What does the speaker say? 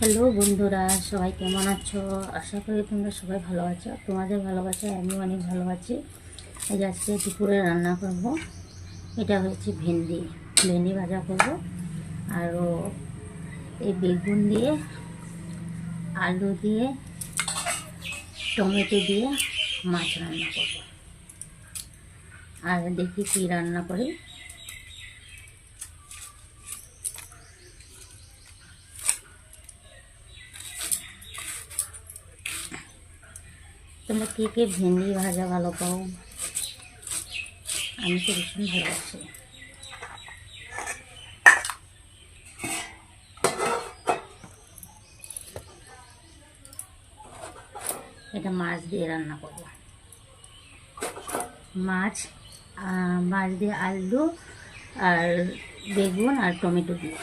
Hello বন্ধুরা, সবাই কেমন আছো? আশা করি তোমরা সবাই ভালো আছো। তোমাদের ভালোবাসায় আমি অনেক ভালো আছি। আজ আজকে দুপুরে রান্না করব। এটা হচ্ছে ভেন্ডি ভেন্ডি ভাজা করব, আরও এই বেগুন দিয়ে, আলু দিয়ে, টমেটো দিয়ে মাছ রান্না করব। আর দেখি কী রান্না করি। তোমরা কে কে ভেন্ডি ভাজা ভালো পাও? আমি তো ভীষণ ভালোবাসি। এটা মাছ দিয়ে রান্না করব। মাছ মাছ দিয়ে আলু আর বেগুন আর টমেটো দিয়ে।